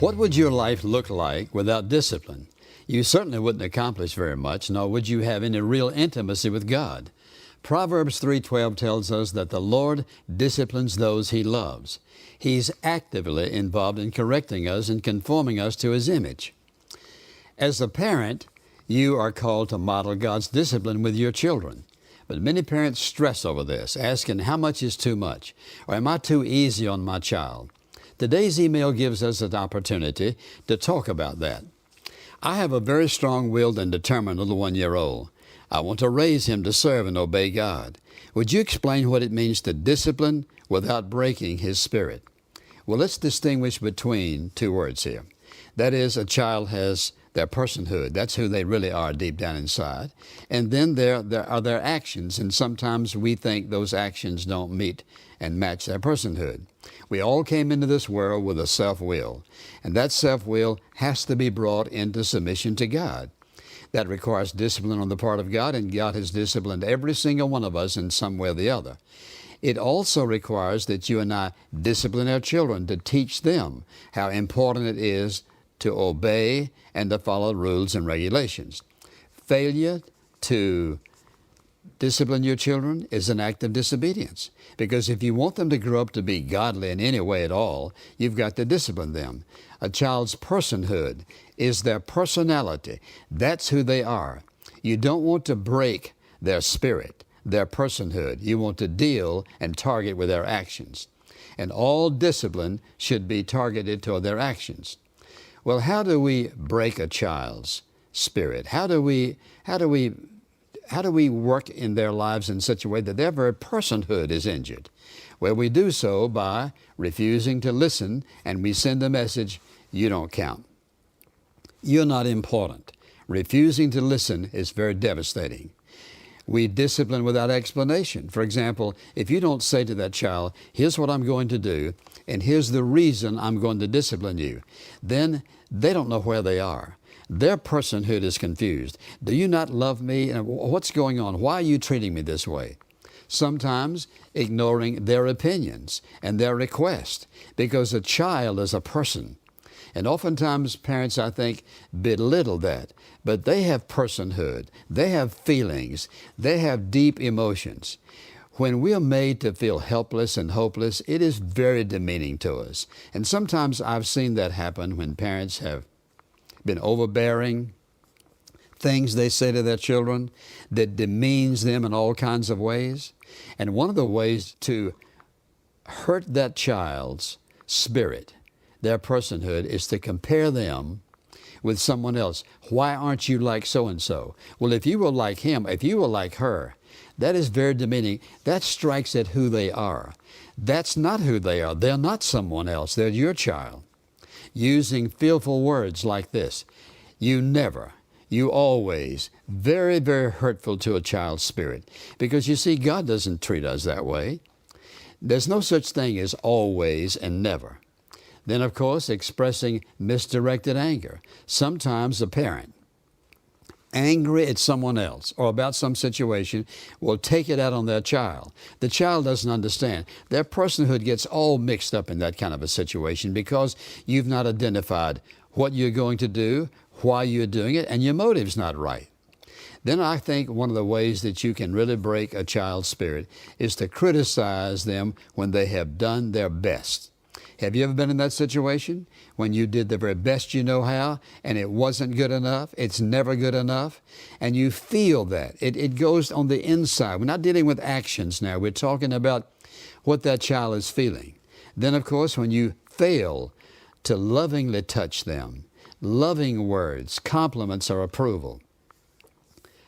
What would your life look like without discipline? You certainly wouldn't accomplish very much, nor would you have any real intimacy with God. Proverbs 3:12 tells us that the Lord disciplines those He loves. He's actively involved in correcting us and conforming us to His image. As a parent, you are called to model God's discipline with your children. But many parents stress over this, asking how much is too much, or am I too easy on my child? Today's email gives us an opportunity to talk about that. I have a very strong-willed and determined little 1-year-old. I want to raise him to serve and obey God. Would you explain what it means to discipline without breaking his spirit? Well, let's distinguish between two words here. That is, a child has their personhood. That's who they really are deep down inside. And then there are their actions, and sometimes we think those actions don't meet and match their personhood. We all came into this world with a self-will, and that self-will has to be brought into submission to God. That requires discipline on the part of God, and God has disciplined every single one of us in some way or the other. It also requires that you and I discipline our children to teach them how important it is to obey and to follow rules and regulations. Failure to discipline your children is an act of disobedience, because if you want them to grow up to be godly in any way at all, you've got to discipline them. A child's personhood is their personality. That's who they are. You don't want to break their spirit, their personhood. You want to deal and target with their actions. And all discipline should be targeted toward their actions. Well, how do we break a child's spirit? How do we work in their lives in such a way that their very personhood is injured? Well, we do so by refusing to listen, and we send a message, you don't count. You're not important. Refusing to listen is very devastating. We discipline without explanation. For example, if you don't say to that child, here's what I'm going to do, and here's the reason I'm going to discipline you, then they don't know where they are. Their personhood is confused. Do you not love me? And what's going on? Why are you treating me this way? Sometimes ignoring their opinions and their requests, because a child is a person. And oftentimes parents, I think, belittle that. But they have personhood. They have feelings. They have deep emotions. When we are made to feel helpless and hopeless, it is very demeaning to us. And sometimes I've seen that happen when parents have been overbearing, things they say to their children that demeans them in all kinds of ways. And one of the ways to hurt that child's spirit, their personhood, is to compare them with someone else. Why aren't you like so-and-so? Well, if you were like him, if you were like her, that is very demeaning. That strikes at who they are. That's not who they are. They're not someone else. They're your child. Using fearful words like this, you never, you always, very, very hurtful to a child's spirit. Because you see, God doesn't treat us that way. There's no such thing as always and never. Then, of course, expressing misdirected anger. Sometimes a parent, angry at someone else or about some situation, will take it out on their child. The child doesn't understand. Their personhood gets all mixed up in that kind of a situation because you've not identified what you're going to do, why you're doing it, and your motive's not right. Then I think one of the ways that you can really break a child's spirit is to criticize them when they have done their best. Have you ever been in that situation when you did the very best you know how and it wasn't good enough? It's never good enough. And you feel that. It goes on the inside. We're not dealing with actions now. We're talking about what that child is feeling. Then, of course, when you fail to lovingly touch them, loving words, compliments or approval,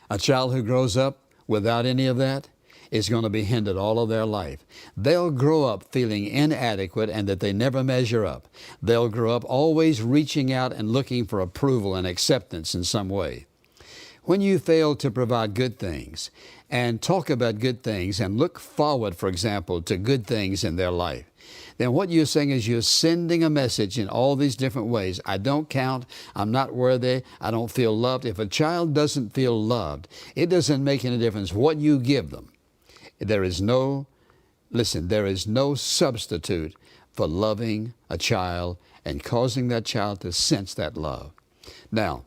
a child who grows up without any of that is going to be hindered all of their life. They'll grow up feeling inadequate and that they never measure up. They'll grow up always reaching out and looking for approval and acceptance in some way. When you fail to provide good things and talk about good things and look forward, for example, to good things in their life, then what you're saying is you're sending a message in all these different ways. I don't count. I'm not worthy. I don't feel loved. If a child doesn't feel loved, it doesn't make any difference what you give them. There is no substitute for loving a child and causing that child to sense that love. Now,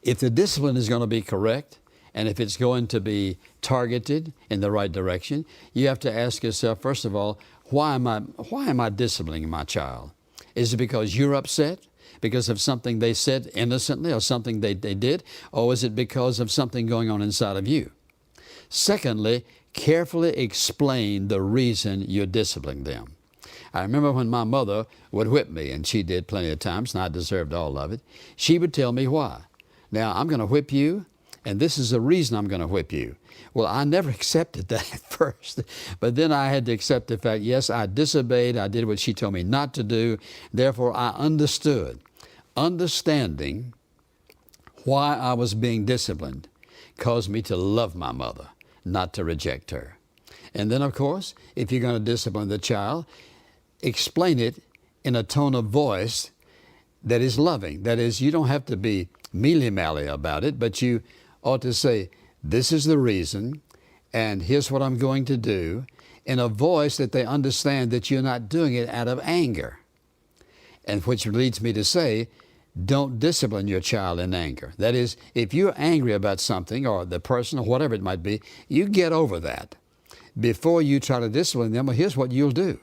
if the discipline is going to be correct, and if it's going to be targeted in the right direction, you have to ask yourself, first of all, why am I disciplining my child? Is it because you're upset? Because of something they said innocently or something they did? Or is it because of something going on inside of you? Secondly, carefully explain the reason you're disciplining them. I remember when my mother would whip me, and she did plenty of times, and I deserved all of it. She would tell me why. Now, I'm going to whip you, and this is the reason I'm going to whip you. Well, I never accepted that at first, but then I had to accept the fact, yes, I disobeyed, I did what she told me not to do, therefore I understood. Understanding why I was being disciplined caused me to love my mother, not to reject her. And then, of course, if you're going to discipline the child, explain it in a tone of voice that is loving. That is, you don't have to be mealy-mally about it, but you ought to say, this is the reason, and here's what I'm going to do, in a voice that they understand that you're not doing it out of anger. And which leads me to say, don't discipline your child in anger. That is, if you're angry about something, or the person, or whatever it might be, you get over that. Before you try to discipline them, well, here's what you'll do.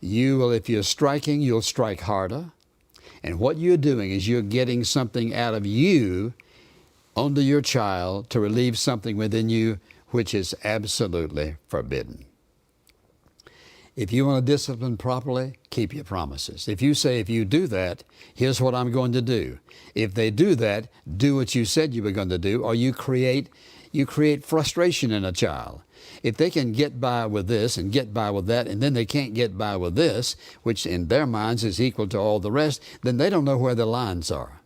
You will, if you're striking, you'll strike harder. And what you're doing is you're getting something out of you onto your child to relieve something within you which is absolutely forbidden. If you want to discipline properly, keep your promises. If you say, if you do that, here's what I'm going to do. If they do that, do what you said you were going to do, or you create frustration in a child. If they can get by with this and get by with that, and then they can't get by with this, which in their minds is equal to all the rest, then they don't know where the lines are.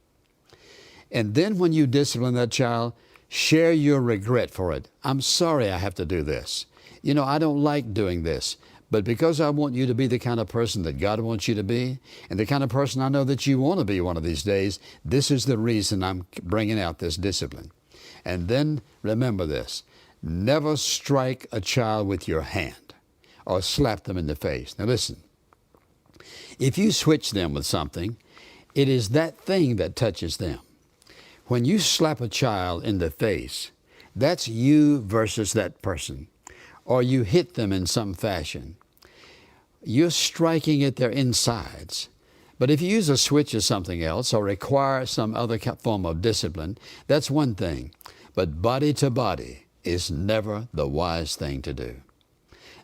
And then when you discipline that child, share your regret for it. I'm sorry I have to do this. You know, I don't like doing this. But because I want you to be the kind of person that God wants you to be, and the kind of person I know that you want to be one of these days, this is the reason I'm bringing out this discipline. And then remember this. Never strike a child with your hand or slap them in the face. Now listen, if you switch them with something, it is that thing that touches them. When you slap a child in the face, that's you versus that person. Or you hit them in some fashion. You're striking at their insides. But if you use a switch or something else, or require some other form of discipline, that's one thing. But body to body is never the wise thing to do.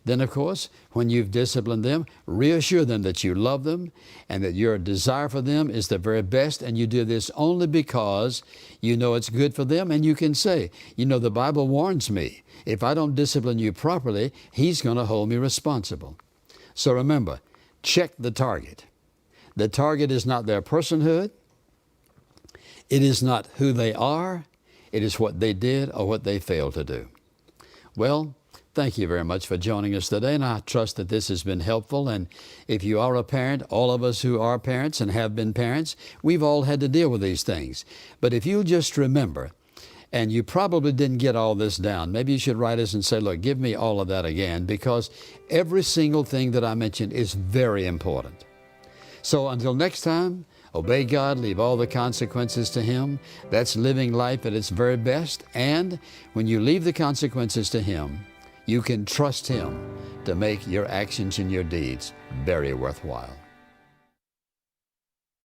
Then, of course, when you've disciplined them, reassure them that you love them and that your desire for them is the very best, and you do this only because you know it's good for them. And you can say, you know, the Bible warns me, if I don't discipline you properly, He's going to hold me responsible. So remember, check the target. The target is not their personhood. It is not who they are. It is what they did or what they failed to do. Well, thank you very much for joining us today, and I trust that this has been helpful. And if you are a parent, all of us who are parents and have been parents, we've all had to deal with these things. But if you'll just remember, and you probably didn't get all this down, maybe you should write us and say, look, give me all of that again, because every single thing that I mentioned is very important. So until next time, obey God, leave all the consequences to Him. That's living life at its very best. And when you leave the consequences to Him, you can trust Him to make your actions and your deeds very worthwhile.